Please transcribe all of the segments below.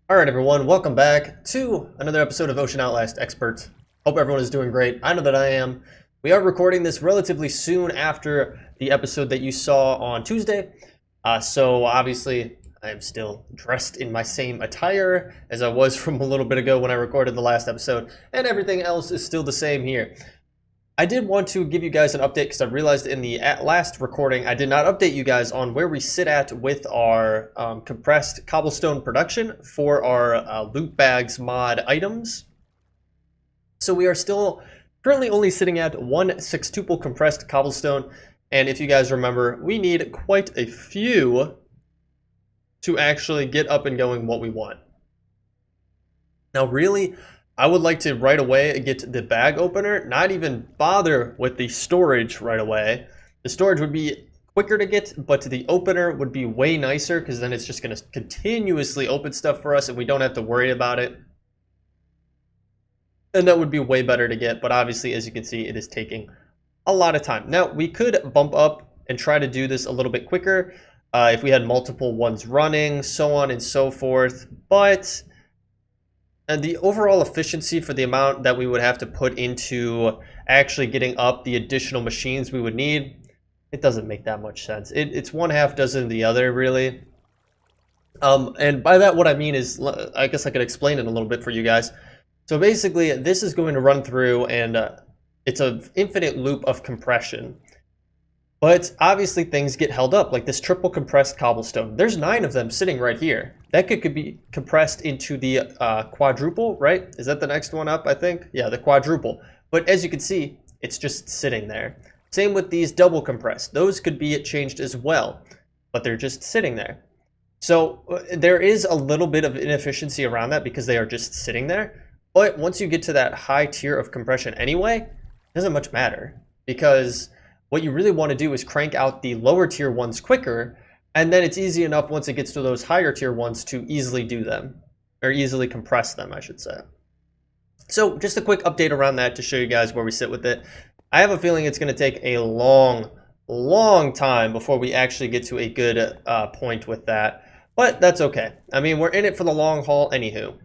Alright everyone, welcome back to another episode of Ocean Outlast Experts. Hope everyone is doing great. I know that I am. We are recording this relatively soon after the episode that you saw on Tuesday. So obviously I am still dressed in my same attire as I was from a little bit ago when I recorded the last episode, and everything else is still the same here. I did want to give you guys an update because I realized in the last recording I did not update you guys on where we sit at with our compressed cobblestone production for our loot bags mod items. So we are still currently only sitting at 1 sextuple compressed cobblestone, and if you guys remember, we need quite a few to actually get up and going what we want. Now really, I would like to right away get the bag opener, not even bother with the storage right away. The storage would be quicker to get, but the opener would be way nicer because then it's just going to continuously open stuff for us and we don't have to worry about it. And that would be way better to get, but obviously, as you can see, it is taking a lot of time. Now, we could bump up and try to do this a little bit quicker if we had multiple ones running, so on and so forth, but and the overall efficiency for the amount that we would have to put into actually getting up the additional machines we would need, it doesn't make that much sense. It's one half dozen the other, really. And by that, what I mean is, I guess I could explain it a little bit for you guys. So basically, this is going to run through, and it's an infinite loop of compression. But obviously things get held up, like this triple compressed cobblestone. There's 9 of them sitting right here. That could be compressed into the quadruple, right? Is that the next one up, I think? Yeah, the quadruple. But as you can see, it's just sitting there. Same with these double compressed. Those could be changed as well, but they're just sitting there. So there is a little bit of inefficiency around that because they are just sitting there. But once you get to that high tier of compression anyway, it doesn't much matter, because what you really want to do is crank out the lower tier ones quicker, and then it's easy enough once it gets to those higher tier ones to easily do them, or easily compress them, I should say. So just a quick update around that to show you guys where we sit with it. I have a feeling it's going to take a long time before we actually get to a good point with that, but that's okay. I mean, we're in it for the long haul anywho.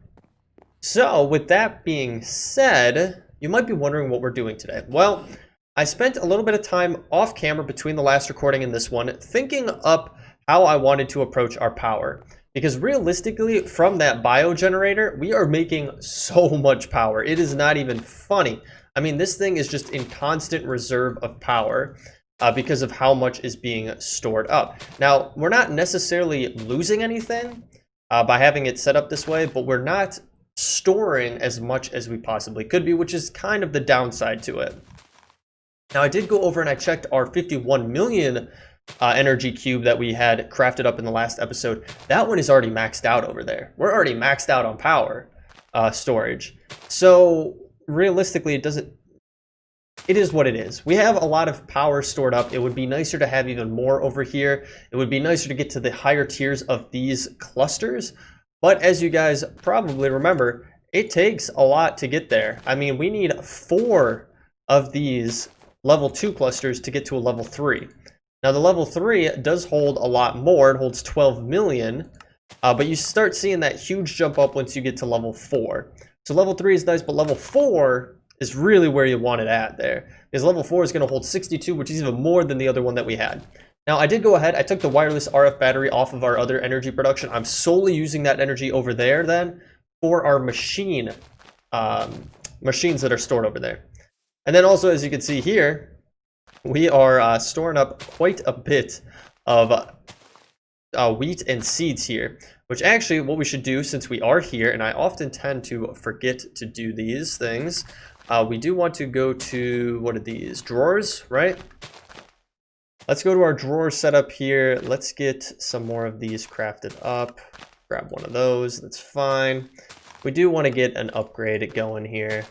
So with that being said, you might be wondering what we're doing today. Well, I spent a little bit of time off camera between the last recording and this one thinking up how I wanted to approach our power. Because realistically, from that bio generator, we are making so much power. It is not even funny. I mean, this thing is just in constant reserve of power because of how much is being stored up. Now, we're not necessarily losing anything by having it set up this way, but we're not storing as much as we possibly could be, which is kind of the downside to it. Now, I did go over and I checked our 51 million energy cube that we had crafted up in the last episode. That one is already maxed out over there. We're already maxed out on power storage. So realistically, it is what it is. We have a lot of power stored up. It would be nicer to have even more over here. It would be nicer to get to the higher tiers of these clusters. But as you guys probably remember, it takes a lot to get there. I mean, we need 4 of these level 2 clusters to get to a level 3. Now the level 3 does hold a lot more. It holds 12 million, but you start seeing that huge jump up once you get to level 4. So level 3 is nice, but level 4 is really where you want it at there, because level 4 is going to hold 62, which is even more than the other one that we had. Now I did go ahead, I took the wireless RF battery off of our other energy production. I'm solely using that energy over there then for our machines that are stored over there. And then also, as you can see here, we are storing up quite a bit of wheat and seeds here, which actually what we should do, since we are here, and I often tend to forget to do these things, we do want to go to, what are these, drawers, right? Let's go to our drawer setup here. Let's get some more of these crafted up. Grab one of those, that's fine. We do want to get an upgrade going here,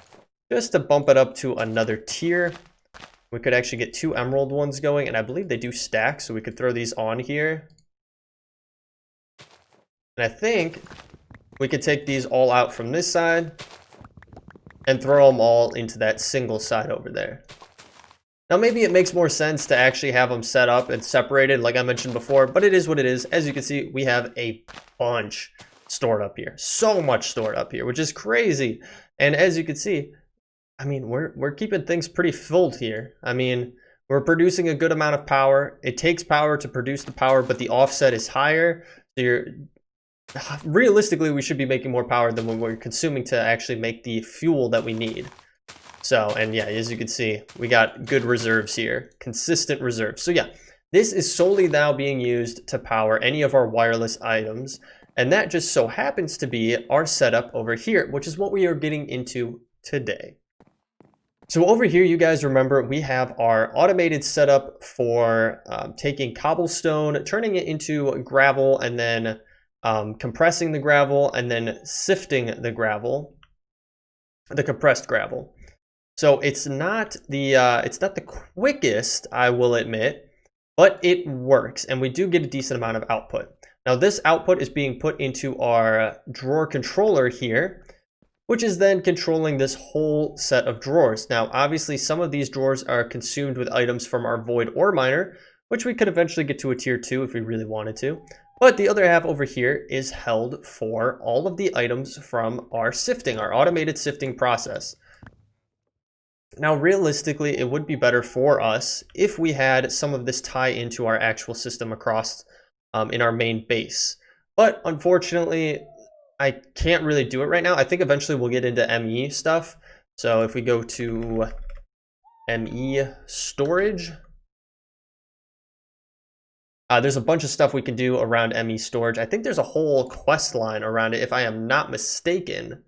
just to bump it up to another tier. We could actually get 2 emerald ones going, and I believe they do stack, so we could throw these on here. And I think we could take these all out from this side and throw them all into that single side over there. Now maybe it makes more sense to actually have them set up and separated like I mentioned before, but it is what it is. As you can see, we have a bunch. stored up here. So much stored up here, which is crazy. And as you can see, I mean, we're keeping things pretty filled here. I mean, we're producing a good amount of power. It takes power to produce the power, but the offset is higher. So realistically, we should be making more power than what we're consuming to actually make the fuel that we need. So, and yeah, as you can see, we got good reserves here, consistent reserves. So yeah, this is solely now being used to power any of our wireless items. And that just so happens to be our setup over here, which is what we are getting into today. So over here, you guys remember we have our automated setup for taking cobblestone, turning it into gravel, and then compressing the gravel, and then sifting the gravel, the compressed gravel. So it's not the quickest, I will admit, but it works, and we do get a decent amount of output. Now this output is being put into our drawer controller here, which is then controlling this whole set of drawers. Now, obviously, some of these drawers are consumed with items from our void ore miner, which we could eventually get to a tier 2 if we really wanted to. But the other half over here is held for all of the items from our sifting, our automated sifting process. Now, realistically, it would be better for us if we had some of this tie into our actual system across in our main base. But unfortunately, I can't really do it right now. I think eventually we'll get into ME stuff. So if we go to ME storage, there's a bunch of stuff we can do around ME storage. I think there's a whole quest line around it, if I am not mistaken.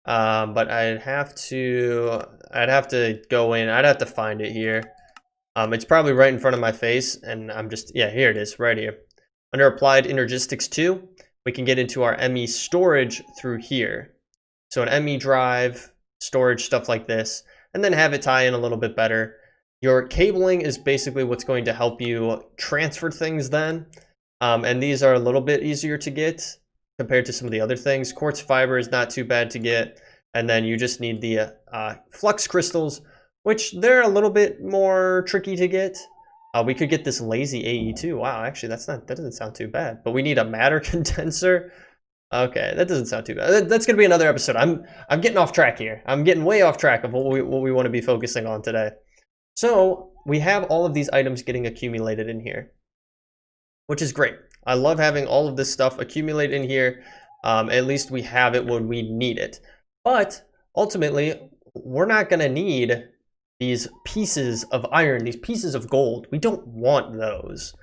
But I'd have to go in. I'd have to find it here. It's probably right in front of my face, and yeah, here it is, right here. Under Applied Energistics 2, we can get into our ME storage through here. So an ME drive, storage, stuff like this, and then have it tie in a little bit better. Your cabling is basically what's going to help you transfer things then. And these are a little bit easier to get compared to some of the other things. Quartz fiber is not too bad to get. And then you just need the flux crystals, which they're a little bit more tricky to get. We could get this lazy AE too. Wow, actually that doesn't sound too bad. But we need a matter condenser. Okay, that doesn't sound too bad. That's gonna be another episode. I'm getting off track here. I'm getting way off track of what we want to be focusing on today. So we have all of these items getting accumulated in here, which is great. I love having all of this stuff accumulate in here. At least we have it when we need it. But ultimately, we're not gonna need these pieces of iron, these pieces of gold. We don't want those.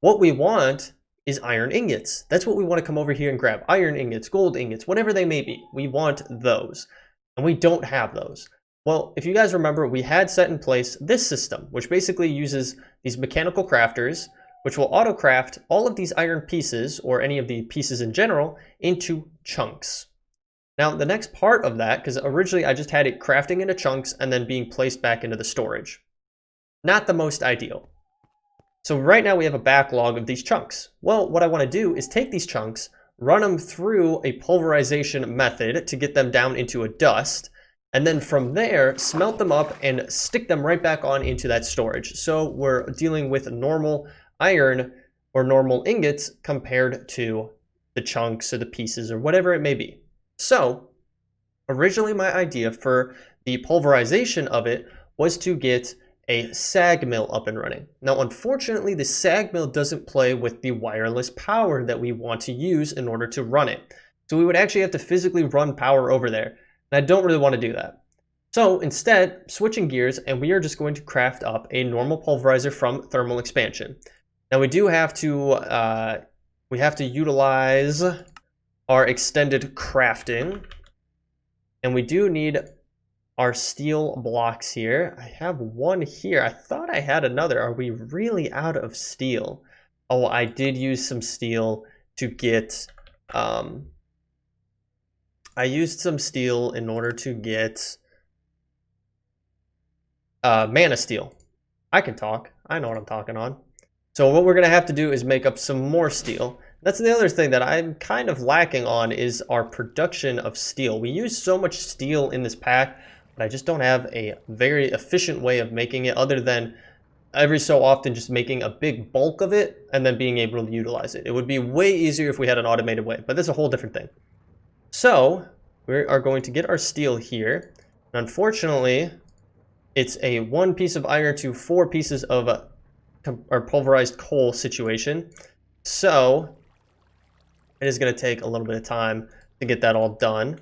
What we want is iron ingots. That's what we want to come over here and grab. Iron ingots, gold ingots, whatever they may be. We want those. And we don't have those. Well, if you guys remember, we had set in place this system, which basically uses these mechanical crafters, which will auto-craft all of these iron pieces, or any of the pieces in general, into chunks. Now, the next part of that, because originally I just had it crafting into chunks and then being placed back into the storage. Not the most ideal. So right now we have a backlog of these chunks. Well, what I want to do is take these chunks, run them through a pulverization method to get them down into a dust, and then from there, smelt them up and stick them right back on into that storage. So we're dealing with normal iron or normal ingots compared to the chunks or the pieces or whatever it may be. So originally my idea for the pulverization of it was to get a sag mill up and running. Now, unfortunately, the sag mill doesn't play with the wireless power that we want to use in order to run it. So we would actually have to physically run power over there. And I don't really want to do that. So instead, switching gears, and we are just going to craft up a normal pulverizer from thermal expansion. Now we do have to utilize our extended crafting, and we do need our steel blocks here. I have one here. I thought I had another. Are we really out of steel? Oh, I did use some steel to get I used some steel in order to get mana steel. I can talk. I know what I'm talking on. So what we're gonna have to do is make up some more steel. That's the other thing that I'm kind of lacking on, is our production of steel. We use so much steel in this pack, but I just don't have a very efficient way of making it other than every so often just making a big bulk of it and then being able to utilize it. It would be way easier if we had an automated way, but that's a whole different thing. So we are going to get our steel here. And unfortunately, it's a 1 piece of iron to 4 pieces of our pulverized coal situation. So it is going to take a little bit of time to get that all done.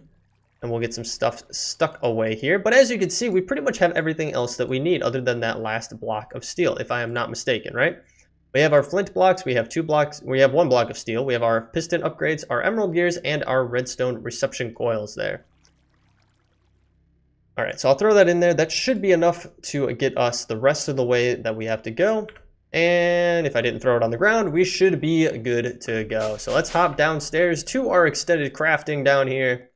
And we'll get some stuff stuck away here. But as you can see, we pretty much have everything else that we need other than that last block of steel, if I am not mistaken, right? We have our flint blocks, we have 2 blocks, we have 1 block of steel, we have our piston upgrades, our emerald gears, and our redstone reception coils there. Alright, so I'll throw that in there. That should be enough to get us the rest of the way that we have to go. And if I didn't throw it on the ground, we should be good to go. So let's hop downstairs to our extended crafting down here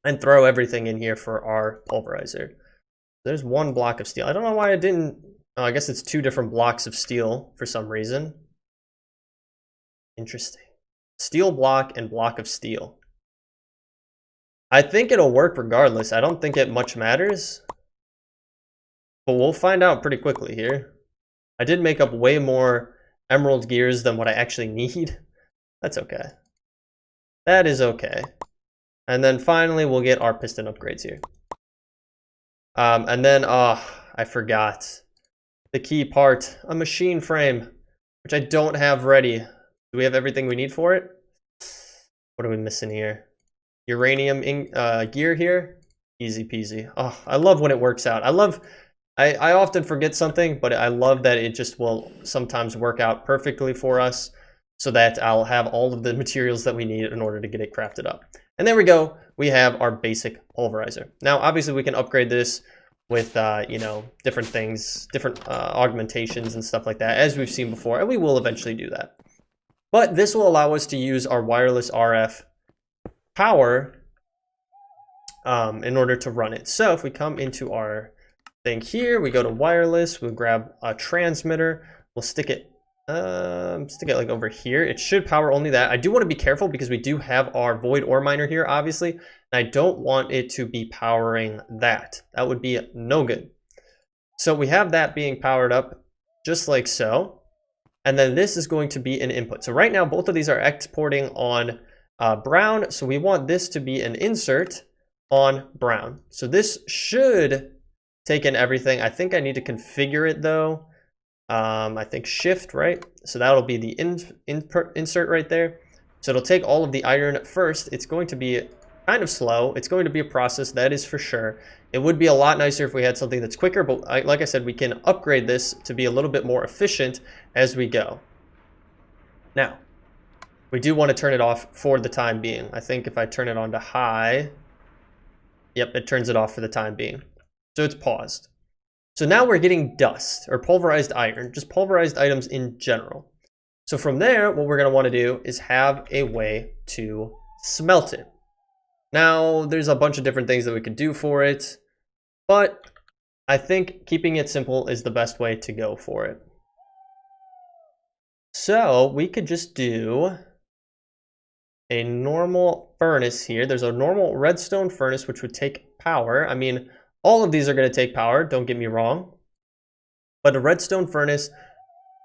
and throw everything in here for our pulverizer. There's 1 block of steel. I don't know why I didn't... Oh, I guess it's 2 different blocks of steel for some reason. Interesting. Steel block and block of steel. I think it'll work regardless. I don't think it much matters. But we'll find out pretty quickly here. I did make up way more emerald gears than what I actually need. That's okay. That is okay. And then finally, we'll get our piston upgrades here. And then, I forgot the key part, a machine frame, which I don't have ready. Do we have everything we need for it? What are we missing here? Uranium gear here. Easy peasy. Oh, I love when it works out. I often forget something, but I love that it just will sometimes work out perfectly for us so that I'll have all of the materials that we need in order to get it crafted up. And there we go. We have our basic pulverizer. Now, obviously, we can upgrade this with, you know, different things, different augmentations and stuff like that, as we've seen before, and we will eventually do that. But this will allow us to use our wireless RF power in order to run it. So if we come into our thing here, we go to wireless, we'll grab a transmitter, we'll stick it like over here. It should power only that. I do want to be careful because we do have our void ore miner here, obviously, and I don't want it to be powering that. That would be no good. So we have that being powered up just like so, and then this is going to be an input. So right now both of these are exporting on brown, so we want this to be an insert on brown. So this should take in everything. I think I need to configure it though. I think shift, right? So that'll be the insert right there. So it'll take all of the iron first. It's going to be kind of slow. It's going to be a process, that is for sure. It would be a lot nicer if we had something that's quicker, but like I said, we can upgrade this to be a little bit more efficient as we go. Now, we do want to turn it off for the time being. I think if I turn it on to high, yep, it turns it off for the time being. So it's paused. So now we're getting dust or pulverized iron, just pulverized items in general. So from there, what we're going to want to do is have a way to smelt it. Now, there's a bunch of different things that we could do for it, but I think keeping it simple is the best way to go for it. So we could just do a normal furnace here. There's a normal redstone furnace, which would take power. I mean, all of these are going to take power, don't get me wrong. But a redstone furnace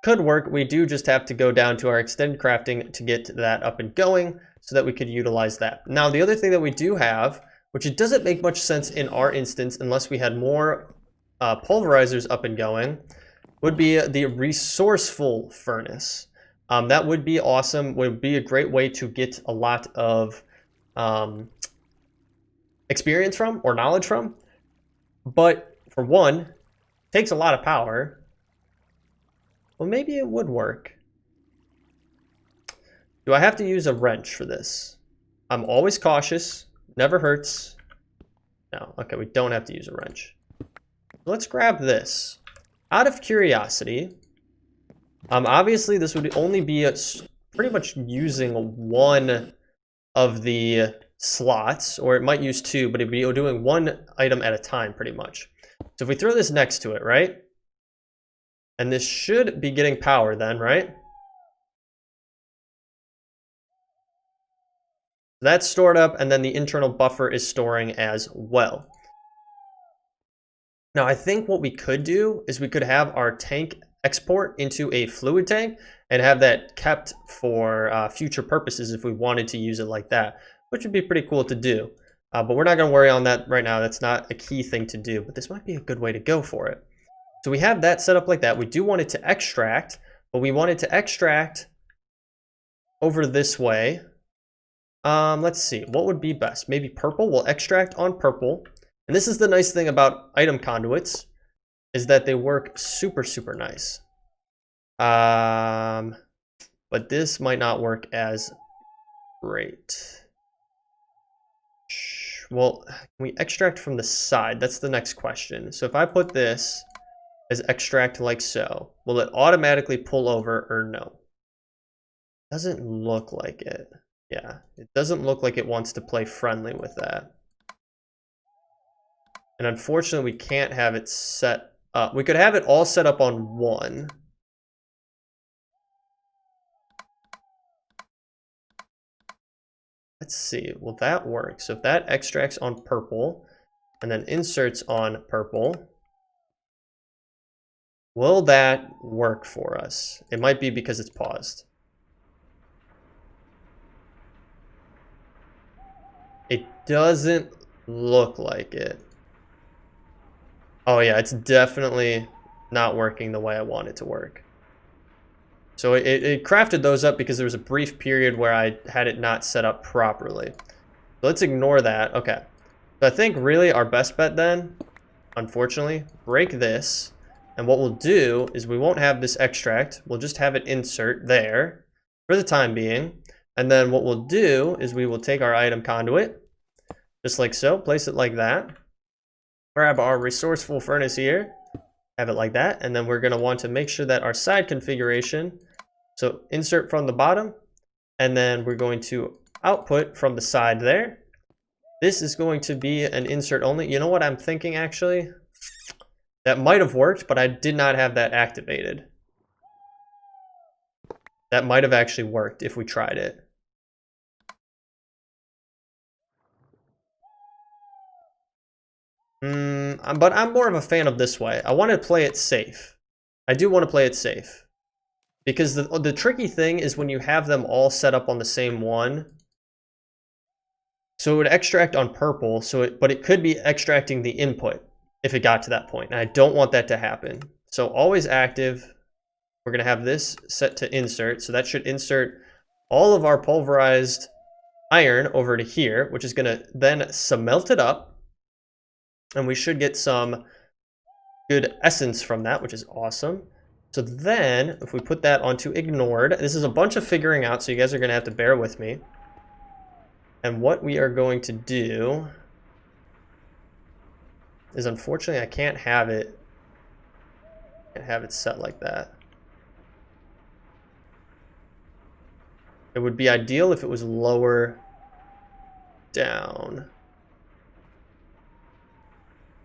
could work. We do just have to go down to our extended crafting to get that up and going so that we could utilize that. Now, the other thing that we do have, which it doesn't make much sense in our instance unless we had more pulverizers up and going, would be the resourceful furnace. That would be awesome, would be a great way to get a lot of experience from or knowledge from. But for one, takes a lot of power. Well, maybe it would work. Do I have to use a wrench for this? I'm always cautious, never hurts. No, okay, we don't have to use a wrench. Let's grab this. Out of curiosity, obviously this would only be pretty much using one of the slots, or it might use 2, but it'd be doing 1 item at a time pretty much. So if we throw this next to it, right? And this should be getting power then, right? That's stored up, and then the internal buffer is storing as well. Now, I think what we could do is we could have our tank export into a fluid tank and have that kept for future purposes if we wanted to use it like that, which would be pretty cool to do. But we're not going to worry on that right now. That's not a key thing to do, but this might be a good way to go for it. So we have that set up like that. We do want it to extract, but we want it to extract over this way. Let's see, what would be best? Maybe purple. We'll extract on purple. And this is the nice thing about item conduits, is that they work super, super nice. But this might not work as great. Well, can we extract from the side? That's the next question. So if I put this as extract like so, will it automatically pull over or no? Doesn't look like it. Yeah, it doesn't look like it wants to play friendly with that. And unfortunately, we can't have it set up. We could have it all set up on 1. Let's see, will that work? So if that extracts on purple and then inserts on purple, will that work for us? It might be because it's paused. It doesn't look like it. Oh yeah, it's definitely not working the way I want it to work. So it crafted those up because there was a brief period where I had it not set up properly. So let's ignore that. Okay. So I think really our best bet then, unfortunately, break this. And what we'll do is we won't have this extract. We'll just have it insert there for the time being. And then what we'll do is we will take our item conduit, just like so, place it like that. Grab our resourceful furnace here, have it like that, and then we're going to want to make sure that our side configuration, so insert from the bottom, and then we're going to output from the side there. This is going to be an insert only. You know what I'm thinking actually? That might have worked, but I did not have that activated. That might have actually worked if we tried it. But I'm more of a fan of this way. I want to play it safe. I do want to play it safe. Because the tricky thing is when you have them all set up on the same one. So it would extract on purple, but it could be extracting the input if it got to that point. And I don't want that to happen. So always active. We're going to have this set to insert. So that should insert all of our pulverized iron over to here, which is going to then smelt it up. And we should get some good essence from that, which is awesome. So then, if we put that onto ignored, this is a bunch of figuring out, so you guys are going to have to bear with me. And what we are going to do is, unfortunately, I can't have it set like that. It would be ideal if it was lower down.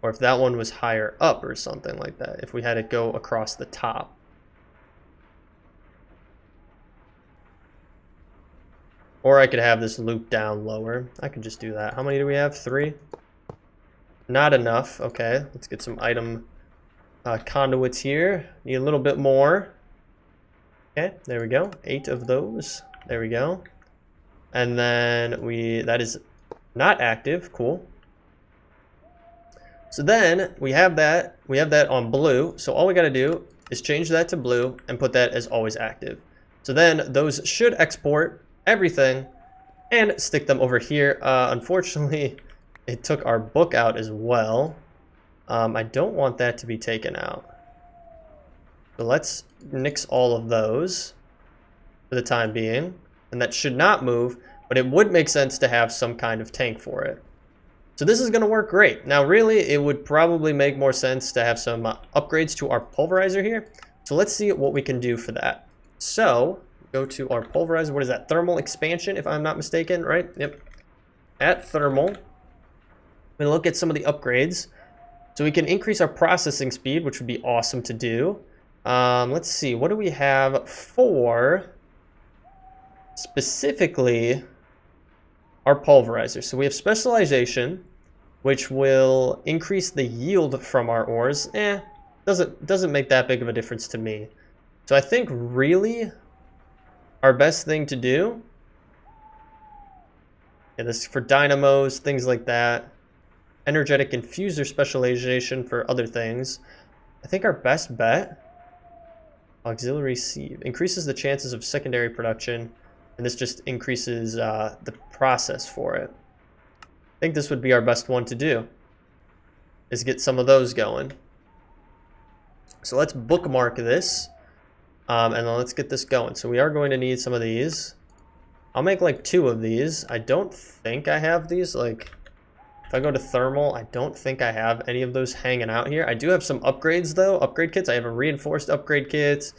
Or if that one was higher up or something like that, if we had it go across the top. Or I could have this loop down lower. I could just do that. How many do we have? 3? Not enough. Okay, let's get some item conduits here. Need a little bit more. Okay, there we go. 8 of those. There we go. And then that is not active. Cool. So then we have that on blue. So all we got to do is change that to blue and put that as always active. So then those should export everything and stick them over here. Unfortunately, it took our book out as well. I don't want that to be taken out. So let's nix all of those for the time being. And that should not move, but it would make sense to have some kind of tank for it. So this is going to work great. Now, really, it would probably make more sense to have some upgrades to our pulverizer here. So let's see what we can do for that. So go to our pulverizer. What is that? Thermal expansion, if I'm not mistaken, right? Yep. At thermal, I'm going to look at some of the upgrades. So we can increase our processing speed, which would be awesome to do. Let's see. What do we have for specifically our pulverizer? So we have specialization. which will increase the yield from our ores. Doesn't make that big of a difference to me. So I think really our best thing to do, this is for dynamos, things like that. Energetic infuser specialization for other things. I think our best bet, auxiliary sieve, increases the chances of secondary production, and this just increases the process for it. I think this would be our best one to do, is get some of those going. So let's bookmark this, and then let's get this going. So we are going to need some of these. I'll make like 2 of these. I don't think I have these. Like, if I go to thermal, I don't think I have any of those hanging out here. I do have some upgrades though, upgrade kits. I have a reinforced upgrade kit,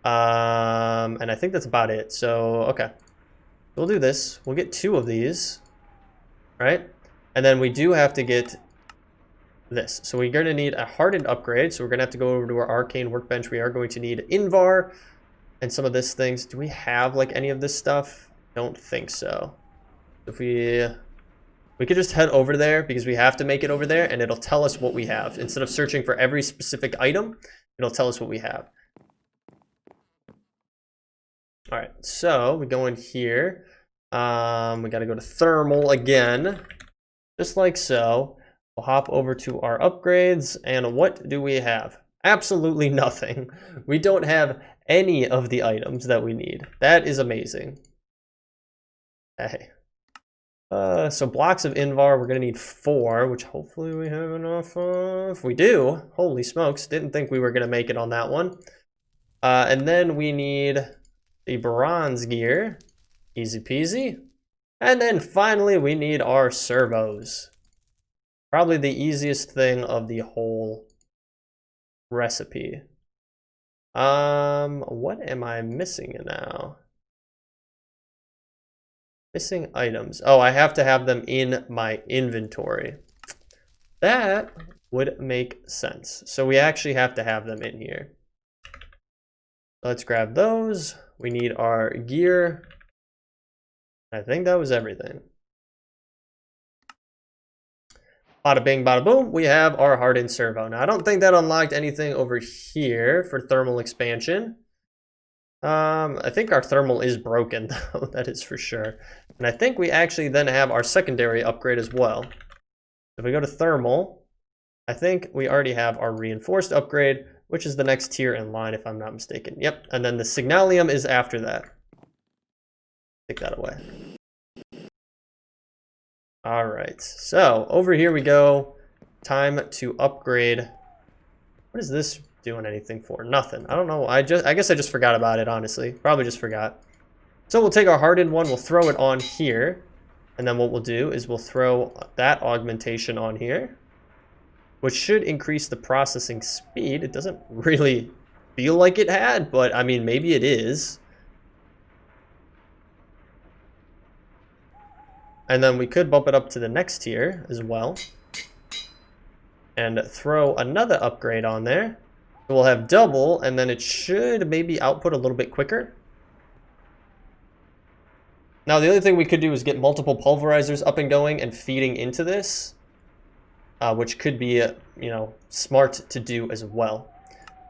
and I think that's about it. So, okay. We'll do this. We'll get 2 of these, right? And then we do have to get this. So we're going to need a hardened upgrade. So we're going to have to go over to our arcane workbench. We are going to need Invar and some of this things. Do we have like any of this stuff? Don't think so. If we could just head over there because we have to make it over there, and it'll tell us what we have. Instead of searching for every specific item, it'll tell us what we have. All right, so we go in here. We got to go to thermal again, just like so. We'll hop over to our upgrades, and what do we have? Absolutely nothing. We don't have any of the items that we need. That is amazing. Hey. So blocks of Invar, we're going to need 4, which hopefully we have enough of. We do. Holy smokes, didn't think we were going to make it on that one. And then we need the bronze gear. Easy peasy. And then finally we need our servos. Probably the easiest thing of the whole recipe. What am I missing now? Missing items. Oh, I have to have them in my inventory. That would make sense. So we actually have to have them in here. Let's grab those. We need our gear. I think that was everything. Bada bing, bada boom. We have our hardened servo. Now, I don't think that unlocked anything over here for thermal expansion. I think our thermal is broken, though. That is for sure. And I think we actually then have our secondary upgrade as well. If we go to thermal, I think we already have our reinforced upgrade, which is the next tier in line, if I'm not mistaken. Yep, and then the signalium is after that. Take that away. All right, so over here we go. Time to upgrade. What is this doing anything for? Nothing. I don't know. I guess I just forgot about it, honestly. Probably just forgot. So we'll take our hardened one, we'll throw it on here. And then what we'll do is we'll throw that augmentation on here, which should increase the processing speed. It doesn't really feel like it had, but I mean, maybe it is. And then we could bump it up to the next tier as well. And throw another upgrade on there. We'll have double, and then it should maybe output a little bit quicker. Now, the other thing we could do is get multiple pulverizers up and going and feeding into this, which could be, you know, smart to do as well.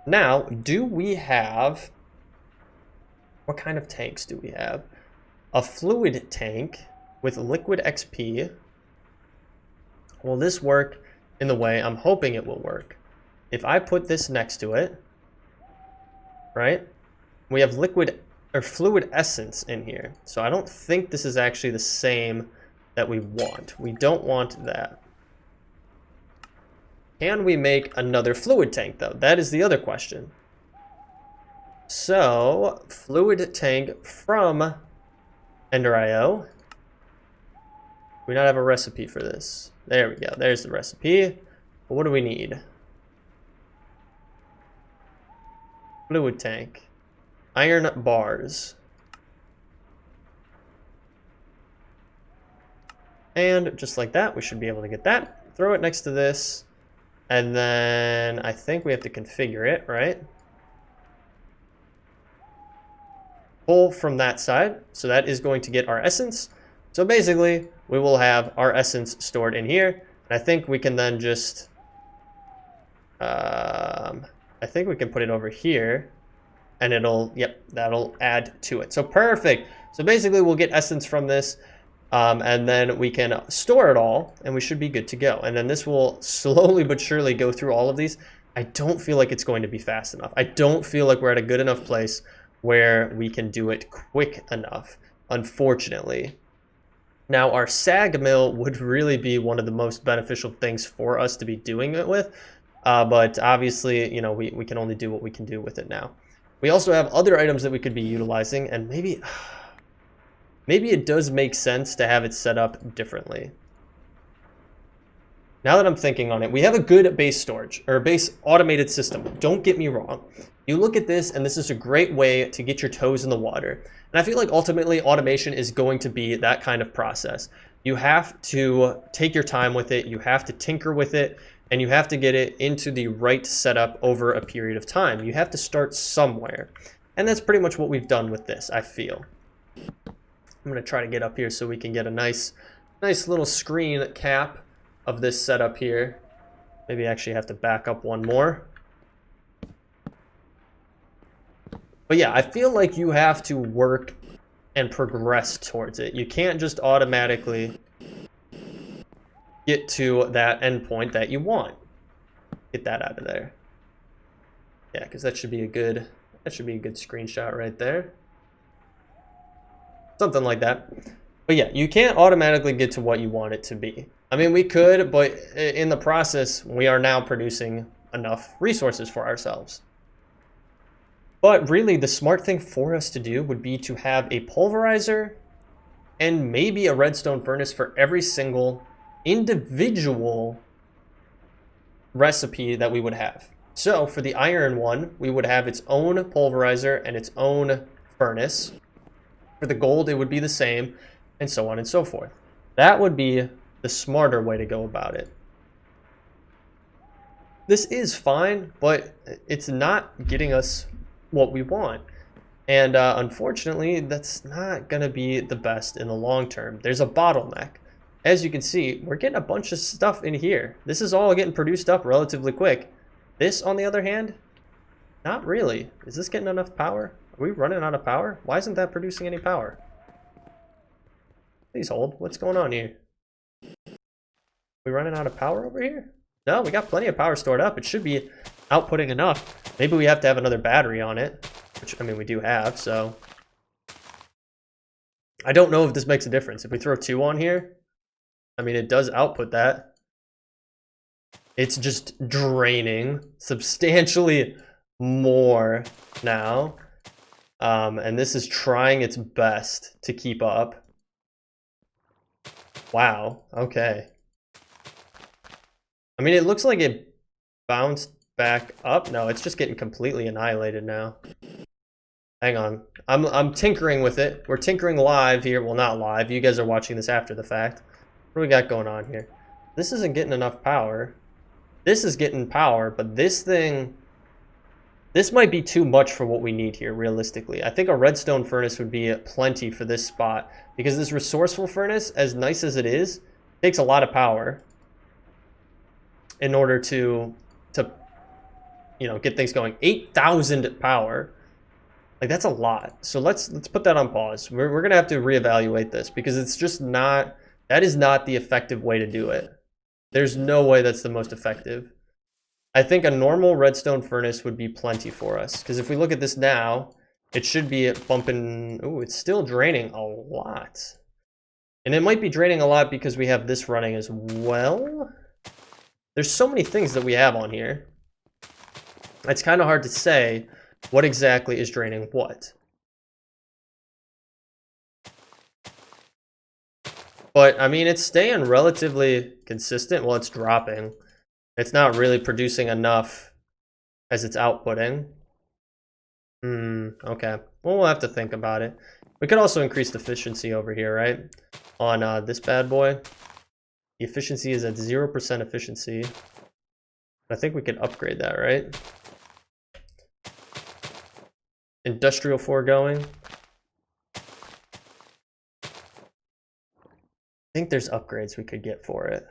Now, do we have... What kind of tanks do we have? A fluid tank with liquid XP. Will this work in the way I'm hoping it will work? If I put this next to it, right? We have liquid or fluid essence in here. So I don't think this is actually the same that we want. We don't want that. Can we make another fluid tank though? That is the other question. So, fluid tank from Ender.io. We not have a recipe for this. There we go. There's the recipe. But what do we need? Fluid tank. Iron bars. And just like that, we should be able to get that. Throw it next to this. And then I think we have to configure it, right? Pull from that side. So that is going to get our essence. So basically, we will have our essence stored in here. And I think we can then just, I think we can put it over here and it'll, yep, that'll add to it. So perfect. So basically we'll get essence from this and then we can store it all and we should be good to go. And then this will slowly but surely go through all of these. I don't feel like it's going to be fast enough. I don't feel like we're at a good enough place where we can do it quick enough, unfortunately. Now, our sag mill would really be one of the most beneficial things for us to be doing it with, but obviously, you know, we can only do what we can do with it now. We also have other items that we could be utilizing, and maybe it does make sense to have it set up differently. Now that I'm thinking on it, we have a good base storage, or base automated system. Don't get me wrong. You look at this, and this is a great way to get your toes in the water. And I feel like ultimately automation is going to be that kind of process. You have to take your time with it, you have to tinker with it, and you have to get it into the right setup over a period of time. You have to start somewhere. And that's pretty much what we've done with this, I feel. I'm gonna try to get up here so we can get a nice little screen cap of this setup here. Maybe I actually have to back up one more. But yeah, I feel like you have to work and progress towards it. You can't just automatically get to that endpoint that you want. Get that out of there. Yeah, because that should be a good screenshot right there. Something like that. But yeah, you can't automatically get to what you want it to be. I mean, we could, but in the process, we are now producing enough resources for ourselves. But really, the smart thing for us to do would be to have a pulverizer and maybe a redstone furnace for every single individual recipe that we would have. So for the iron one, we would have its own pulverizer and its own furnace. For the gold, it would be the same, and so on and so forth. That would be the smarter way to go about it. This is fine, but it's not getting us what we want. And unfortunately, that's not going to be the best in the long term. There's a bottleneck. As you can see, we're getting a bunch of stuff in here. This is all getting produced up relatively quick. This, on the other hand, not really. Is this getting enough power? Are we running out of power? Why isn't that producing any power? Please hold. What's going on here? We running out of power over here? No, we got plenty of power stored up. It should be outputting enough. Maybe we have to have another battery on it, which, I mean, we do have, so. I don't know if this makes a difference. If we throw 2 on here, I mean, it does output that. It's just draining substantially more now. And this is trying its best to keep up. Wow, okay. I mean, it looks like it bounced back up. No, it's just getting completely annihilated now. Hang on. I'm tinkering with it. We're tinkering live here. Well, not live. You guys are watching this after the fact. What do we got going on here? This isn't getting enough power. This is getting power, but this thing... This might be too much for what we need here, realistically. I think a redstone furnace would be plenty for this spot. Because this resourceful furnace, as nice as it is, takes a lot of power in order to you know, get things going. 8,000 power. Like, that's a lot. So let's put that on pause. We're going to have to reevaluate this because it's just not... That is not the effective way to do it. There's no way that's the most effective. I think a normal redstone furnace would be plenty for us. Because if we look at this now, it should be bumping... Ooh, it's still draining a lot. And it might be draining a lot because we have this running as well. There's so many things that we have on here. It's kind of hard to say what exactly is draining what. But, I mean, it's staying relatively consistent. Well, it's dropping. It's not really producing enough as it's outputting. Okay. Well, we'll have to think about it. We could also increase the efficiency over here, right? On this bad boy. The efficiency is at 0% efficiency. I think we could upgrade that, right? Industrial foregoing. I think there's upgrades we could get for it.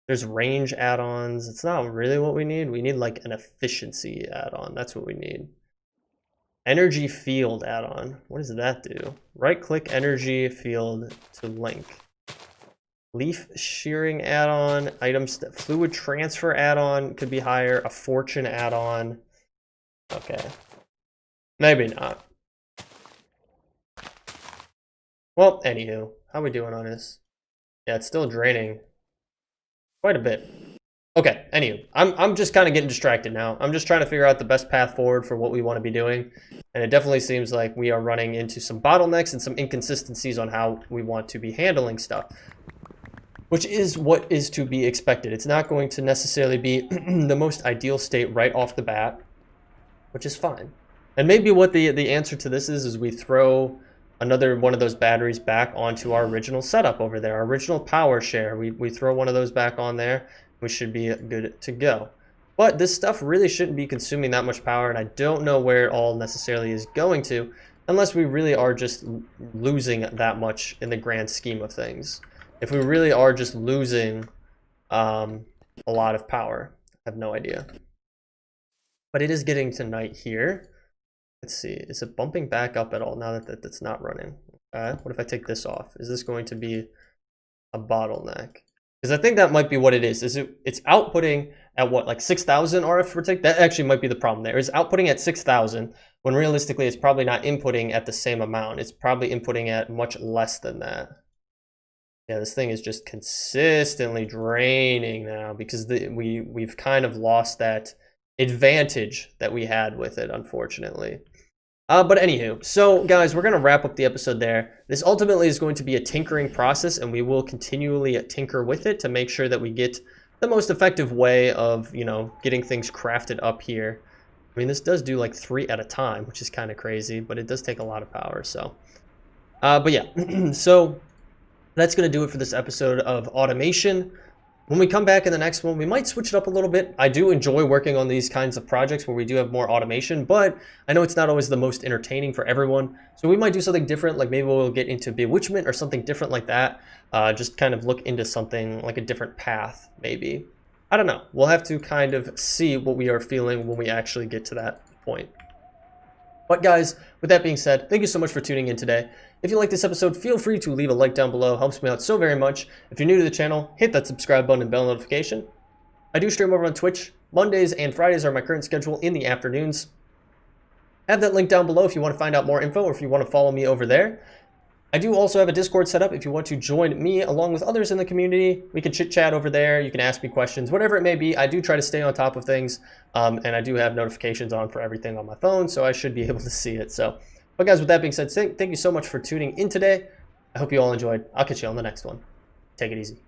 There's range add-ons. It's not really what we need. We need like an efficiency add-on. That's what we need. Energy field add-on. What does that do? Right-click energy field to link. Leaf shearing add-on. Items. Fluid transfer add-on could be higher. A fortune add-on. Okay. Maybe not. Well, anywho, how are we doing on this? Yeah, it's still draining quite a bit. Okay, anywho, I'm just kind of getting distracted now. I'm just trying to figure out the best path forward for what we want to be doing. And it definitely seems like we are running into some bottlenecks and some inconsistencies on how we want to be handling stuff, which is what is to be expected. It's not going to necessarily be the most ideal state right off the bat, which is fine. And maybe what the answer to this is we throw another one of those batteries back onto our original setup over there, our original power share. We throw one of those back on there. We should be good to go. But this stuff really shouldn't be consuming that much power, and I don't know where it all necessarily is going to, unless we really are just losing that much in the grand scheme of things. If we really are just losing a lot of power, I have no idea. But it is getting to night here. Let's see, is it bumping back up at all now that that's not running? Okay, what if I take this off? Is this going to be a bottleneck? Because I think that might be what it is. It's outputting at what, like 6,000 RF per tick? That actually might be the problem there. It's outputting at 6,000 when realistically it's probably not inputting at the same amount. It's probably inputting at much less than that. Yeah, this thing is just consistently draining now because we've kind of lost that advantage that we had with it, unfortunately. But anywho, so guys, we're going to wrap up the episode there. This ultimately is going to be a tinkering process, and we will continually tinker with it to make sure that we get the most effective way of, you know, getting things crafted up here. I mean, this does do like 3 at a time, which is kind of crazy, but it does take a lot of power, so. But yeah, so that's going to do it for this episode of automation. When we come back in the next one, we might switch it up a little bit. I do enjoy working on these kinds of projects where we do have more automation, but I know it's not always the most entertaining for everyone. So we might do something different, like maybe we'll get into bewitchment or something different like that. Just kind of look into something like a different path, maybe. I don't know. We'll have to kind of see what we are feeling when we actually get to that point. But guys, with that being said, thank you so much for tuning in today. If you like this episode, feel free to leave a like down below. Helps me out so very much. If you're new to the channel, hit that subscribe button and bell notification. I do stream over on Twitch. Mondays and Fridays are my current schedule in the afternoons. I have that link down below if you want to find out more info or if you want to follow me over there. I do also have a Discord set up if you want to join me along with others in the community. We can chit chat over there. You can ask me questions, whatever it may be. I do try to stay on top of things, and I do have notifications on for everything on my phone, so I should be able to see it. So, but guys, with that being said, thank you so much for tuning in today. I hope you all enjoyed. I'll catch you on the next one. Take it easy.